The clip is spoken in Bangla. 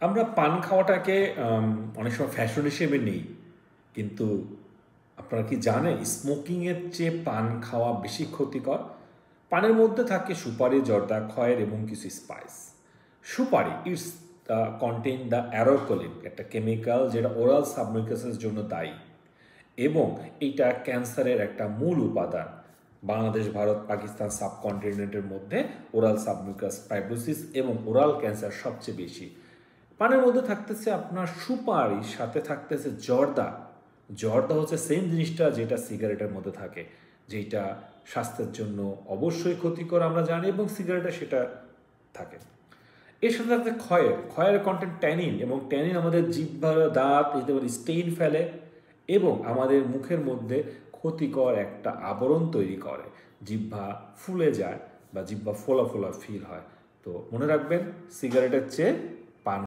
আমরা পান খাওয়াটাকে অনেক সময় ফ্যাশন হিসেবে নেই, কিন্তু আপনারা কি জানেন স্মোকিংয়ের চেয়ে পান খাওয়া বেশি ক্ষতিকর? পানের মধ্যে থাকে সুপারি, জর্দা, খয়ের এবং কিছু স্পাইস। সুপারি ইটস কন্টেইন দ্য অ্যারোকোলিন, একটা কেমিক্যাল যেটা ওরাল সাবমিউকাসের জন্য দায়ী, এবং এটা ক্যান্সারের একটা মূল উপাদান। বাংলাদেশ, ভারত, পাকিস্তান সাবকন্টিনেন্টের মধ্যে ওরাল সাবমিউকাস ফাইব্রোসিস এবং ওরাল ক্যান্সার সবচেয়ে বেশি। পানের মধ্যে থাকতেছে আপনার সুপারি, সাথে থাকতেছে জর্দা। জর্দা হচ্ছে সেম জিনিসটা যেটা সিগারেটের মধ্যে থাকে, যেটা স্বাস্থ্যের জন্য অবশ্যই ক্ষতিকর আমরা জানি, এবং সিগারেটে সেটা থাকে। এর সাথে সাথে খয়ের কন্টেন্ট ট্যানিন, এবং ট্যানিন আমাদের জিহ্বা, দাঁত, স্টেইন ফেলে এবং আমাদের মুখের মধ্যে ক্ষতিকর একটা আবরণ তৈরি করে। জিহ্বা ফুলে যায় বা জিহ্বা ফোলা ফোলা ফিল হয়। তো মনে রাখবেন, সিগারেটের চেয়ে